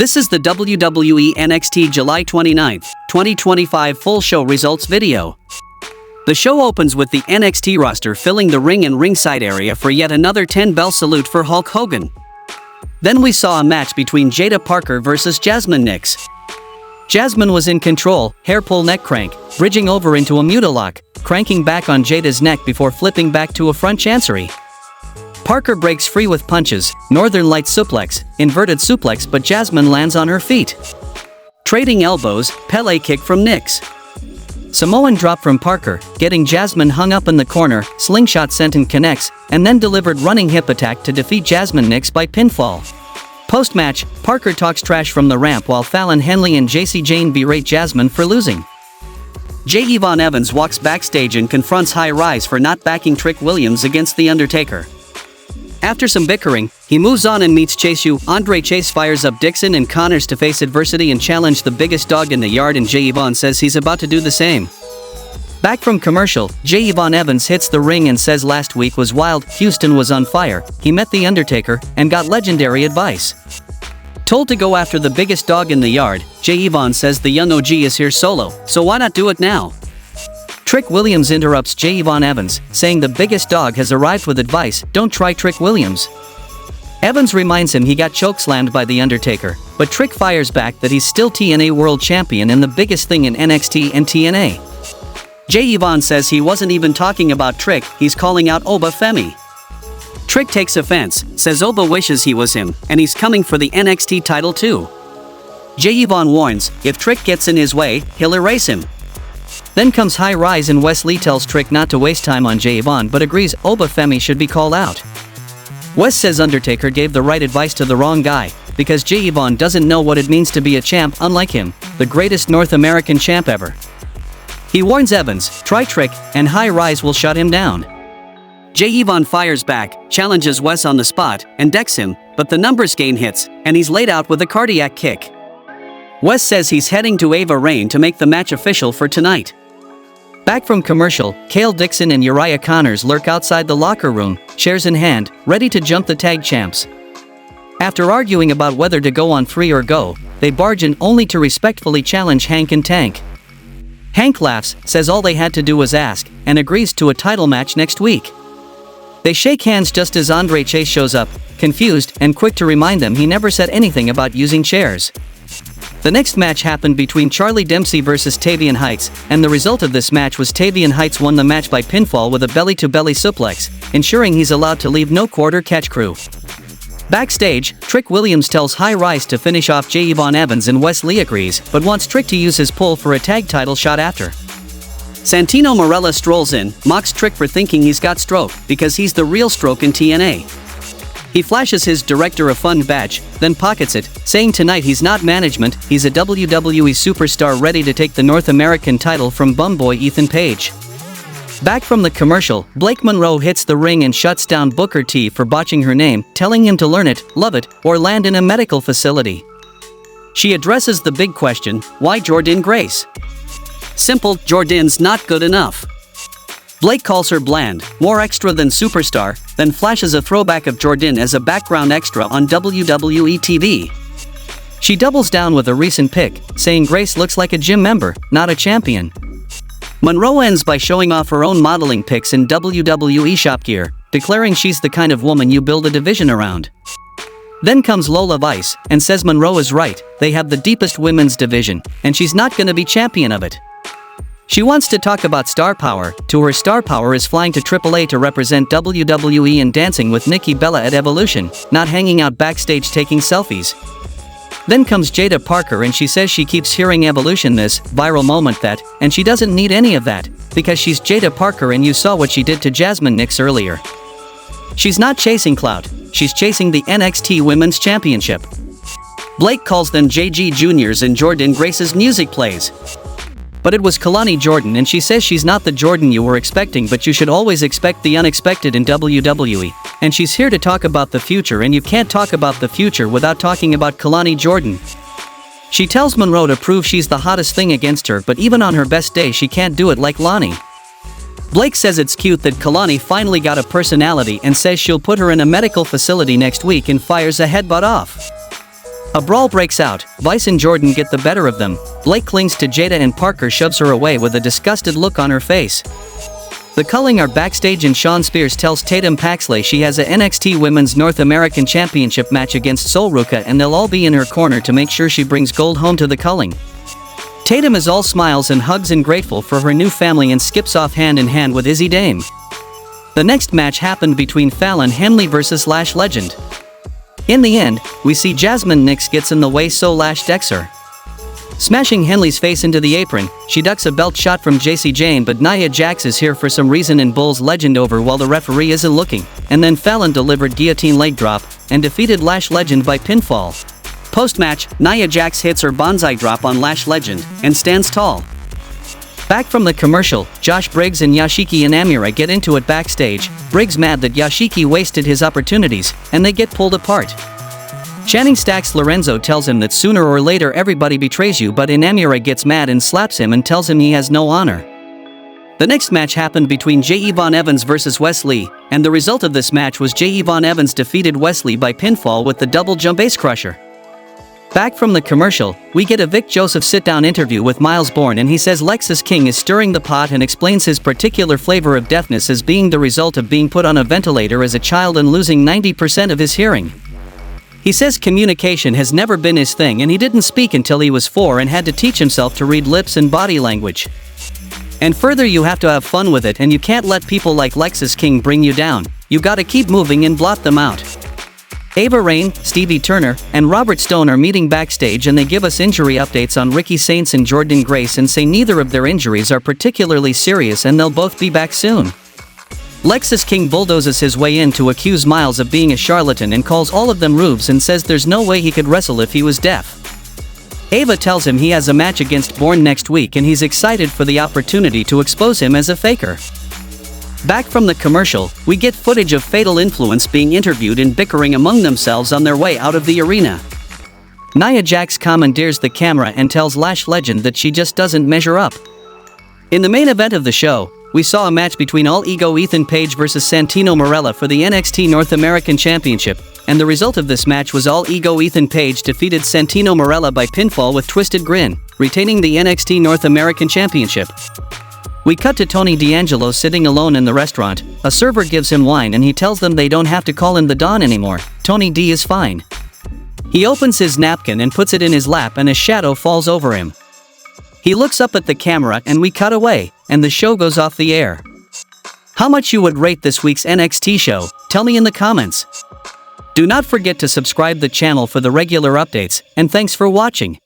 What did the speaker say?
This is the WWE NXT July 29, 2025 full show results video. The show opens with the NXT roster filling the ring and ringside area for yet another 10-bell salute for Hulk Hogan. Then we saw a match between Jaida Parker versus Jasmine Nix. Jasmine was in control, hair pull neck crank, bridging over into a mutalock, cranking back on Jaida's neck before flipping back to a front chancery. Parker breaks free with punches, Northern Lights suplex, inverted suplex, but Jasmine lands on her feet. Trading elbows, Pele kick from Nix. Samoan drop from Parker, getting Jasmine hung up in the corner, slingshot sent and connects, and then delivered running hip attack to defeat Jasmine Nix by pinfall. Post-match, Parker talks trash from the ramp while Fallon Henley and JC Jane berate Jasmine for losing. Yvonne Evans walks backstage and confronts High Rise for not backing Trick Williams against The Undertaker. After some bickering, he moves on and meets Chase U. Andre Chase fires up Dixon and Connors to face adversity and challenge the biggest dog in the yard, and Yvonne says he's about to do the same. Back from commercial, Yvonne Evans hits the ring and says last week was wild, Houston was on fire, he met The Undertaker, and got legendary advice. Told to go after the biggest dog in the yard, Yvonne says the young OG is here solo, so why not do it now? Trick Williams interrupts Yvonne Evans, saying the biggest dog has arrived with advice, don't try Trick Williams. Evans reminds him he got chokeslammed by The Undertaker, but Trick fires back that he's still TNA World Champion and the biggest thing in NXT and TNA. Yvonne says he wasn't even talking about Trick, he's calling out Oba Femi. Trick takes offense, says Oba wishes he was him, and he's coming for the NXT title too. Yvonne warns, if Trick gets in his way, he'll erase him. Then comes High Rise and Wesley tells Trick not to waste time on Yvonne but agrees Oba Femi should be called out. Wes says Undertaker gave the right advice to the wrong guy, because Yvonne doesn't know what it means to be a champ unlike him, the greatest North American champ ever. He warns Evans, try Trick, and High Rise will shut him down. Yvonne fires back, challenges Wes on the spot, and decks him, but the numbers game hits, and he's laid out with a cardiac kick. Wes says he's heading to Ava Raine to make the match official for tonight. Back from commercial, Kale Dixon and Uriah Connors lurk outside the locker room, chairs in hand, ready to jump the tag champs. After arguing about whether to go on 3 or go, they barge in only to respectfully challenge Hank and Tank. Hank laughs, says all they had to do was ask, and agrees to a title match next week. They shake hands just as Andre Chase shows up, confused and quick to remind them he never said anything about using chairs. The next match happened between Charlie Dempsey versus Tavian Heights, and the result of this match was Tavian Heights won the match by pinfall with a belly-to-belly suplex, ensuring he's allowed to leave no quarter catch crew. Backstage, Trick Williams tells High Rise to finish off Yvonne Evans and Wesley agrees, but wants Trick to use his pull for a tag title shot after. Santino Marella strolls in, mocks Trick for thinking he's got stroke, because he's the real stroke in TNA. He flashes his Director of Fun badge, then pockets it, saying tonight he's not management, he's a WWE superstar ready to take the North American title from bumboy Ethan Page. Back from the commercial, Blake Monroe hits the ring and shuts down Booker T for botching her name, telling him to learn it, love it, or land in a medical facility. She addresses the big question, why Jordynne Grace? Simple, Jordynne's not good enough. Blake calls her bland, more extra than superstar, then flashes a throwback of Jordynne as a background extra on WWE TV. She doubles down with a recent pic, saying Grace looks like a gym member, not a champion. Monroe ends by showing off her own modeling pics in WWE shop gear, declaring she's the kind of woman you build a division around. Then comes Lola Vice, and says Monroe is right, they have the deepest women's division, and she's not gonna be champion of it. She wants to talk about star power, to her star power is flying to AAA to represent WWE and dancing with Nikki Bella at Evolution, not hanging out backstage taking selfies. Then comes Jaida Parker and she says she keeps hearing Evolution this, viral moment that, and she doesn't need any of that, because she's Jaida Parker and you saw what she did to Jasmine Nix earlier. She's not chasing clout, she's chasing the NXT Women's Championship. Blake calls them JG Juniors and Jordynne Grace's music plays. But it was Kalani Jordan and she says she's not the Jordan you were expecting, but you should always expect the unexpected in WWE, and she's here to talk about the future and you can't talk about the future without talking about Kalani Jordan. She tells Monroe to prove she's the hottest thing against her, but even on her best day she can't do it like Lani. Blake says it's cute that Kalani finally got a personality and says she'll put her in a medical facility next week and fires a headbutt off. A brawl breaks out, Vice and Jordan get the better of them, Blake clings to Jaida and Parker shoves her away with a disgusted look on her face. The Culling are backstage and Shawn Spears tells Tatum Paxley she has a NXT Women's North American Championship match against Sol Ruca and they'll all be in her corner to make sure she brings gold home to the Culling. Tatum is all smiles and hugs and grateful for her new family and skips off hand in hand with Izzy Dame. The next match happened between Fallon Henley vs Lash Legend. In the end, we see Jasmine Nix gets in the way so Lash decks her. Smashing Henley's face into the apron, she ducks a belt shot from JC Jane but Nia Jax is here for some reason and bowls Legend over while the referee isn't looking, and then Fallon delivered guillotine leg drop and defeated Lash Legend by pinfall. Post-match, Nia Jax hits her bonsai drop on Lash Legend and stands tall. Back from the commercial, Josh Briggs and Yoshiki Inamura get into it backstage, Briggs mad that Yoshiki wasted his opportunities, and they get pulled apart. Channing Stacks Lorenzo tells him that sooner or later everybody betrays you but Inamura gets mad and slaps him and tells him he has no honor. The next match happened between J. Yvonne Evans vs Wes Lee, and the result of this match was J. Yvonne Evans defeated Wes Lee by pinfall with the double jump ace crusher. Back from the commercial, we get a Vic Joseph sit-down interview with Miles Bourne and he says Lexis King is stirring the pot and explains his particular flavor of deafness as being the result of being put on a ventilator as a child and losing 90% of his hearing. He says communication has never been his thing and he didn't speak until he was 4 and had to teach himself to read lips and body language. And further, you have to have fun with it and you can't let people like Lexis King bring you down, you gotta keep moving and blot them out. Ava Raine, Stevie Turner, and Robert Stone are meeting backstage and they give us injury updates on Ricky Saints and Jordan Grace and say neither of their injuries are particularly serious and they'll both be back soon. Lexis King bulldozes his way in to accuse Miles of being a charlatan and calls all of them rubes and says there's no way he could wrestle if he was deaf. Ava tells him he has a match against Bourne next week and he's excited for the opportunity to expose him as a faker. Back from the commercial, we get footage of Fatal Influence being interviewed and bickering among themselves on their way out of the arena. Nia Jax commandeers the camera and tells Lash Legend that she just doesn't measure up. In the main event of the show, we saw a match between All Ego Ethan Page vs Santino Marella for the NXT North American Championship, and the result of this match was All Ego Ethan Page defeated Santino Marella by pinfall with Twisted Grin, retaining the NXT North American Championship. We cut to Tony D'Angelo sitting alone in the restaurant, a server gives him wine and he tells them they don't have to call him the Don anymore, Tony D is fine. He opens his napkin and puts it in his lap and a shadow falls over him. He looks up at the camera and we cut away, and the show goes off the air. How much you would rate this week's NXT show? Tell me in the comments. Do not forget to subscribe the channel for the regular updates, and thanks for watching.